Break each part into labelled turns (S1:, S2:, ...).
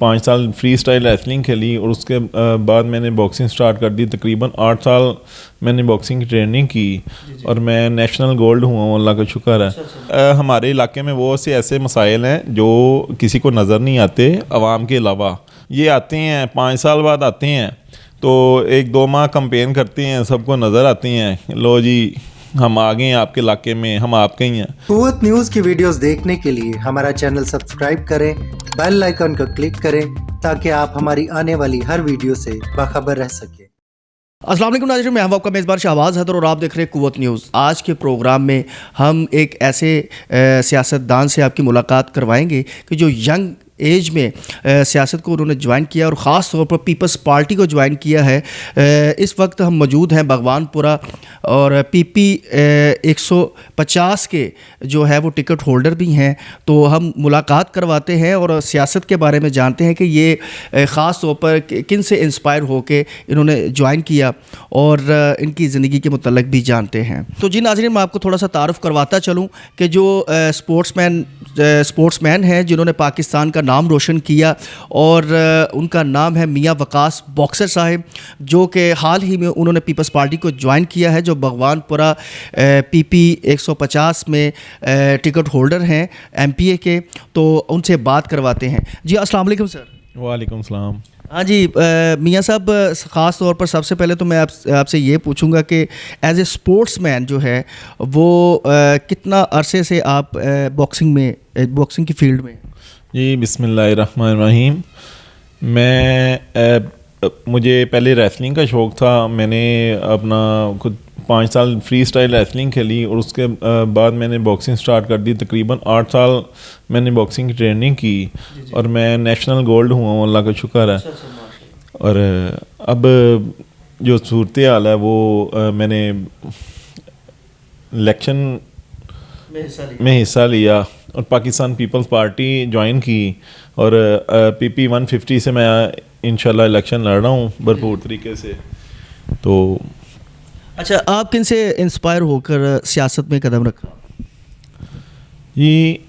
S1: 5 साल free style wrestling खेली और उसके बाद मैंने बॉक्सिंग स्टार्ट कर दी। तकरीबन 8 साल मैंने बॉक्सिंग की ट्रेनिंग की और मैं नेशनल गोल्ड हुआ हूँ, अल्लाह का शुक्र है। हमारे इलाके में वो से ऐसे मसाइल हैं जो किसी को नज़र नहीं आते आवाम के अलावा। ये आते हैं 5 साल बाद आते हैं तो 1-2 माह कंपेन करते हैं, सबको नज़र आती हैं, लो जी हम आ गए हैं आपके इलाके में, हम आपके ही हैं।
S2: कुव्वत न्यूज़ की वीडियोस देखने के लिए हमारा चैनल सब्सक्राइब करें, बेल आइकन को क्लिक करें ताकि आप हमारी आने वाली हर वीडियो से बाखबर रह सकें।
S3: अस्सलाम वालेकुम नाज़रीन, मैं हम आपका मेज़बान शहबाज हैदर और आप देख रहे हैं कुव्वत न्यूज़। आज के प्रोग्राम में हम एक ऐसे सियासतदान से आपकी मुलाकात करवाएंगे कि जो यंग एज में सियासत को उन्होंने ज्वाइन किया और ख़ास तौर पर पीपल्स पार्टी को ज्वाइन किया है। इस वक्त हम मौजूद हैं भगवानपुरा और PP 150 के जो है वो टिकट होल्डर भी हैं, तो हम मुलाकात करवाते हैं और सियासत के बारे में जानते हैं कि ये ख़ास तौर पर किन से इंस्पायर होकर इन्होंने ज्वाइन किया और इनकी ज़िंदगी के मुतल्लिक़ भी जानते हैं। तो जी नाज़रीन, मैं आपको थोड़ा सा तारुफ़ करवाता चलूँ कि जो स्पोर्ट्समैन हैं जिन्होंने पाकिस्तान का नाम रोशन किया और उनका नाम है मियां वकास बॉक्सर साहब, जो कि हाल ही में उन्होंने पीपल्स पार्टी को ज्वाइन किया है, जो भगवानपुरा PP 150 में टिकट होल्डर हैं MPA के। तो उनसे बात करवाते हैं। जी अस्सलाम वालेकुम सर।
S1: वालेकुम सलाम।
S3: हाँ जी मियां साहब, ख़ास तौर पर सबसे पहले तो मैं आपसे ये पूछूंगा कि एज ए स्पोर्ट्समैन जो है वो कितना अरसे से आप बॉक्सिंग की फील्ड में?
S1: जी बिस्मिल्लाहिर्रहमानिर्रहीम। मुझे पहले रेसलिंग का शौक़ था। मैंने अपना खुद 5 साल फ्री स्टाइल रेसलिंग खेली और उसके बाद मैंने बॉक्सिंग स्टार्ट कर दी। तकरीबन 8 साल मैंने बॉक्सिंग की ट्रेनिंग की और मैं नेशनल गोल्ड हुआ हूँ, अल्लाह का शुक्र है। और अब जो सूरत हाल है वो मैंने इलेक्शन में हिस्सा लिया और पाकिस्तान पीपल्स पार्टी ज्वाइन की और PP 150 से मैं इंशाल्लाह इलेक्शन लड़ रहा हूँ भरपूर तरीके से। तो
S3: अच्छा, आप किन से इंस्पायर होकर सियासत में कदम रखा?
S1: जी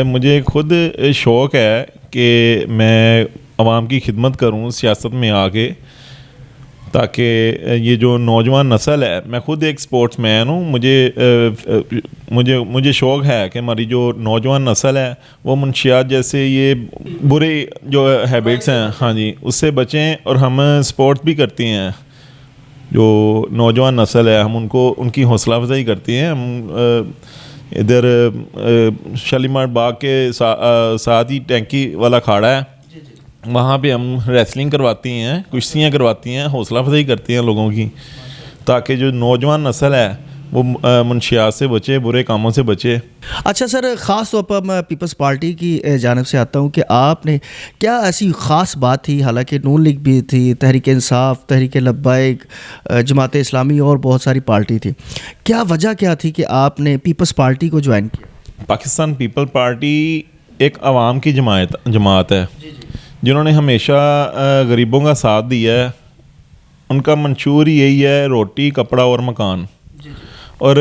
S1: मुझे खुद शौक़ है कि मैं आवाम की खिदमत करूँ सियासत में आके, ताकि ये जो नौजवान नस्ल है, मैं खुद एक स्पोर्ट्समैन हूँ, मुझे शौक़ है कि हमारी जो नौजवान नस्ल है वो मुनशियात जैसे ये बुरे जो हैबिट्स हैं, हाँ जी, उससे बचें। और हम स्पोर्ट्स भी करते हैं, जो नौजवान नस्ल है हम उनकी हौसला अफजाई करते हैं। हम इधर शालीमार बाग के साथ ही टैंकी वाला अखाड़ा है, वहाँ पे हम रेसलिंग करवाती हैं, कुश्तियाँ करवाती हैं, हौसला अफजाई करती हैं लोगों की, ताकि जो नौजवान नस्ल है वो मुनशियात से बचे, बुरे कामों से बचे।
S3: अच्छा सर, ख़ास तौर पर मैं पीपल्स पार्टी की जानिब से आता हूँ कि आपने क्या ऐसी ख़ास बात थी, हालांकि नून लीग भी थी, तहरीक इंसाफ, तहरीक लब्बाइक, जमात इस्लामी और बहुत सारी पार्टी थी, क्या वजह क्या थी कि आपने पीपल्स पार्टी को ज्वाइन किया?
S1: पाकिस्तान पीपल पार्टी एक आवाम की जमात है जिन्होंने हमेशा गरीबों का साथ दिया है। उनका मंशूर यही है, रोटी कपड़ा और मकान। और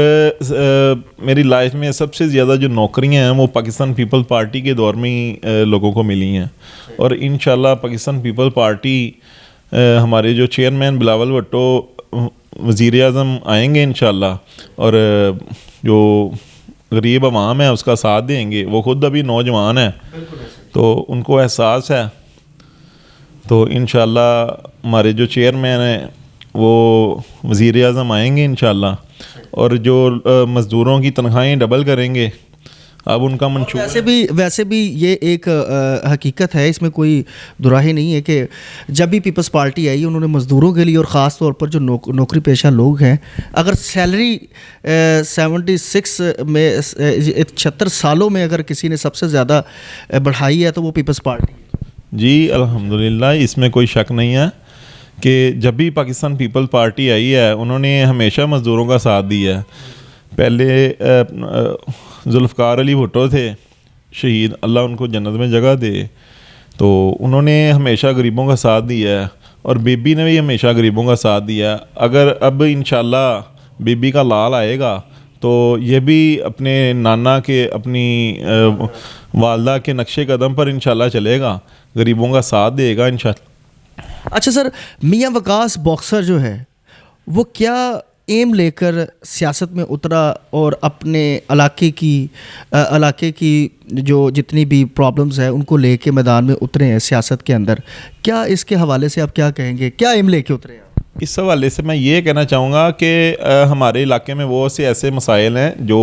S1: मेरी लाइफ में सबसे ज़्यादा जो नौकरियां हैं वो पाकिस्तान पीपल पार्टी के दौर में ही लोगों को मिली हैं। और इंशाल्लाह पाकिस्तान पीपल पार्टी हमारे जो चेयरमैन बिलावल भुट्टो वज़ीर आज़म आएंगे इंशाल्लाह, और जो गरीब अवाम है उसका साथ देंगे। वो खुद अभी नौजवान है तो उनको एहसास है, तो इंशाल्लाह हमारे जो चेयरमैन हैं वो वज़ीर आज़म आएंगे इंशाल्लाह, और जो मज़दूरों की तनख्वाहें डबल करेंगे। अब उनका मंशूर
S3: वैसे भी ये एक हकीकत है, इसमें कोई दुराही नहीं है कि जब भी पीपल्स पार्टी आई उन्होंने मज़दूरों के लिए और ख़ास तौर पर जो नौकरी पेशा लोग हैं, अगर सैलरी 76 में 76 सालों में अगर किसी ने सबसे ज़्यादा बढ़ाई है तो वो पीपल्स पार्टी। जी
S1: अल्हम्दुलिल्लाह, इसमें कोई शक नहीं है कि जब भी पाकिस्तान पीपल पार्टी आई है उन्होंने हमेशा मज़दूरों का साथ दिया है। पहले जुल्फ़कार अली भुट्टो थे शहीद, अल्लाह उनको जन्नत में जगह दे, तो उन्होंने हमेशा गरीबों का साथ दिया है। और बीबी ने भी हमेशा गरीबों का साथ दिया है। अगर अब इंशाल्लाह बीबी का लाल आएगा तो ये भी अपने नाना के अपनी वालदा के नक्शे कदम पर इंशाल्लाह चलेगा, गरीबों का साथ देगा इंशाल्लाह।
S3: अच्छा सर, मियां वकास बॉक्सर जो है वो क्या एम लेकर सियासत में उतरा और अपने इलाके की जो जितनी भी प्रॉब्लम्स है उनको लेके मैदान में उतरे हैं सियासत के अंदर, क्या इसके हवाले से आप क्या कहेंगे, क्या एम लेके उतरे हैं?
S1: इस हवाले से मैं ये कहना चाहूँगा कि हमारे इलाके में बहुत से ऐसे मसाइल हैं जो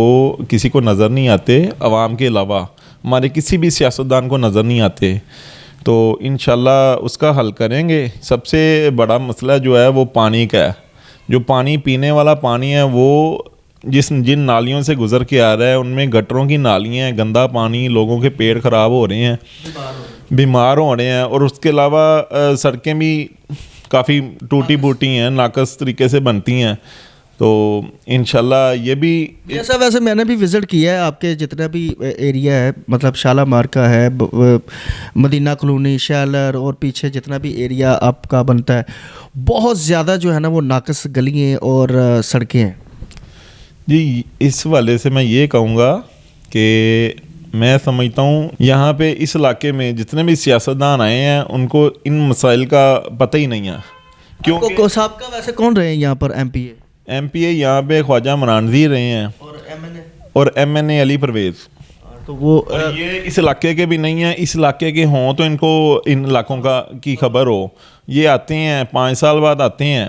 S1: किसी को नज़र नहीं आते, आवाम के अलावा हमारे किसी भी सियासतदान को नज़र नहीं आते, तो इंशाल्लाह उसका हल करेंगे। सबसे बड़ा मसला जो है वो पानी का है। जो पानी पीने वाला पानी है वो जिन नालियों से गुज़र के आ रहा है उनमें गटरों की नालियाँ हैं, गंदा पानी, लोगों के पेट ख़राब हो रहे हैं, बीमार हो रहे हैं, और उसके अलावा सड़कें भी काफ़ी टूटी फूटी हैं, नाकस तरीके से बनती हैं। तो इंशाल्लाह ये भी
S3: ऐसा, वैसे मैंने भी विज़िट किया है आपके जितना भी एरिया है, मतलब शालामार का है, मदीना कॉलोनी, शैलर और पीछे जितना भी एरिया आपका बनता है, बहुत ज़्यादा जो है ना वो नाकस गलियाँ और सड़कें हैं
S1: जी। इस वाले से मैं ये कहूँगा कि मैं समझता हूँ यहाँ पे इस इलाके में जितने भी सियासतदान आए हैं उनको इन मसाइल का पता ही नहीं है। क्योंकि
S3: साहब का वैसे कौन रहे हैं यहाँ पर
S1: MPA यहाँ पे ख्वाजा इमरान नज़ीर रहे हैं और MNA अली परवेज़,
S3: तो वो
S1: और ये इस इलाके के भी नहीं हैं। इस इलाके के हों तो इनको इन इलाकों की खबर हो। ये आते हैं 5 साल बाद आते हैं,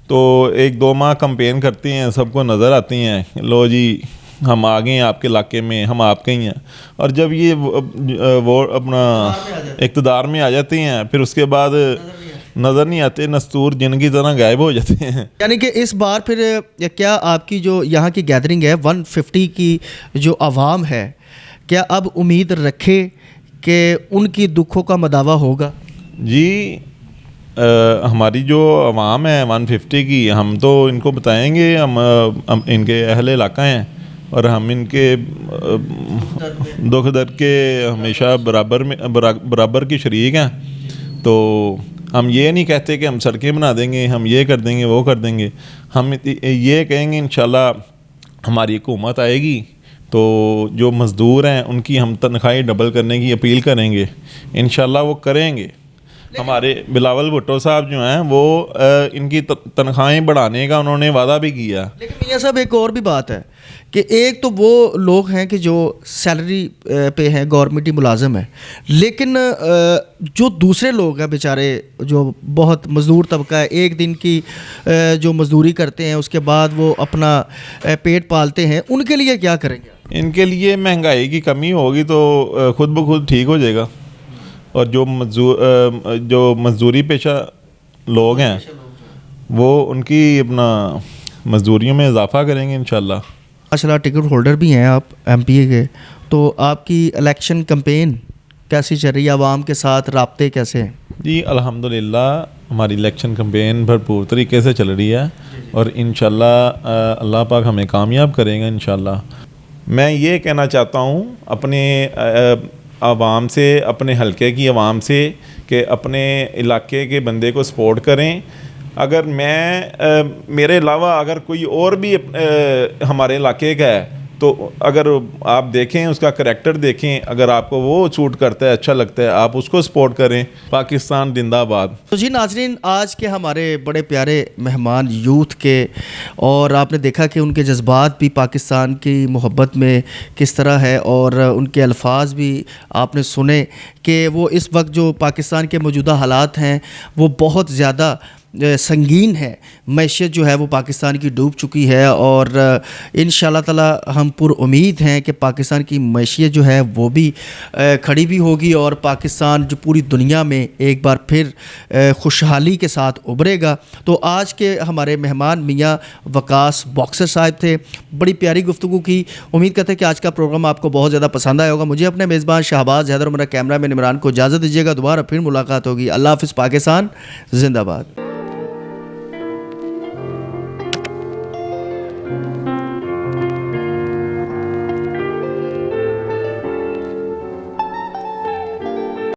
S1: तो 1-2 माह कंपेन करते हैं, सबको नज़र आती हैं, लो जी हम आ गए हैं आपके इलाके में, हम आपके ही हैं। और जब ये वो अपना इक़्तिदार में आ जाते हैं फिर उसके बाद नज़र नहीं आते, नस्तूर जिनकी तरह गायब हो जाते हैं।
S3: यानी कि इस बार फिर क्या आपकी जो यहाँ की गैदरिंग है 150 की जो आवाम है, क्या अब उम्मीद रखे कि उनकी दुखों का मदावा होगा?
S1: जी हमारी जो आवाम है 150 की, हम तो इनको बताएंगे, हम इनके अहले इलाका हैं और हम इनके दुख दर्द के हमेशा बराबर की शरीक हैं। तो हम ये नहीं कहते कि हम सड़कें बना देंगे, हम ये कर देंगे, वो कर देंगे। हम ये कहेंगे इंशाल्लाह हमारी हुकूमत आएगी तो जो मज़दूर हैं उनकी हम तनख्वाहें डबल करने की अपील करेंगे, इंशाल्लाह वो करेंगे। हमारे बिलावल भुट्टो साहब जो हैं वो इनकी तनख्वाहें बढ़ाने का उन्होंने वादा भी किया।
S3: लेकिन मियां साहब एक और भी बात है कि एक तो वो लोग हैं कि जो सैलरी पे हैं, गवर्नमेंटी मुलाजिम है, लेकिन जो दूसरे लोग हैं बेचारे जो बहुत मज़दूर तबका है, एक दिन की जो मज़दूरी करते हैं उसके बाद वो अपना पेट पालते हैं, उनके लिए क्या करेंगे?
S1: इनके लिए महंगाई की कमी होगी तो खुद ब खुद ठीक हो जाएगा, और जो मज़दूरी पेशा लोग हैं वो उनकी अपना मज़दूरियों में इजाफ़ा करेंगे इंशाल्लाह।
S3: माशाल्लाह टिकट होल्डर भी हैं आप MPA के, तो आपकी इलेक्शन कैंपेन कैसी चल रही है, आवाम के साथ राब्ते कैसे हैं?
S1: जी अल्हम्दुलिल्लाह हमारी इलेक्शन कैंपेन भरपूर तरीके से चल रही है और इंशाल्लाह अल्लाह पाक हमें कामयाब करेगा इंशाल्लाह। मैं ये कहना चाहता हूँ अपने आवाम से, अपने हलके की आवाम से कि अपने इलाके के बंदे को सपोर्ट करें। अगर मेरे अलावा अगर कोई और भी हमारे इलाके का है तो अगर आप देखें, उसका करैक्टर देखें, अगर आपको वो सूट करता है, अच्छा लगता है, आप उसको सपोर्ट करें। पाकिस्तान जिंदाबाद।
S3: तो जी नाजरीन, आज के हमारे बड़े प्यारे मेहमान यूथ के, और आपने देखा कि उनके जज्बात भी पाकिस्तान की मोहब्बत में किस तरह है, और उनके अल्फाज भी आपने सुने कि वो इस वक्त जो पाकिस्तान के मौजूदा हालात हैं वो बहुत ज़्यादा संगीन है। मैशियत जो है वो पाकिस्तान की डूब चुकी है, और इंशाल्लाह ताला हम पुरुम्मीद हैं कि पाकिस्तान की मैशियत जो है वो भी खड़ी भी होगी, और पाकिस्तान जो पूरी दुनिया में एक बार फिर खुशहाली के साथ उभरेगा। तो आज के हमारे मेहमान मियां वकास बॉक्सर साहब थे। बड़ी प्यारी गुफ्तगू की। उम्मीद करते हैं कि आज का प्रोग्राम आपको बहुत ज़्यादा पसंद आया होगा। मुझे अपने मेज़बान शहबाज हैदर और मेरा कैमरा मैन इमरान को इजाज़त दीजिएगा। दोबारा फिर मुलाकात होगी। अल्लाह हाफ़िज़। पाकिस्तान जिंदाबाद।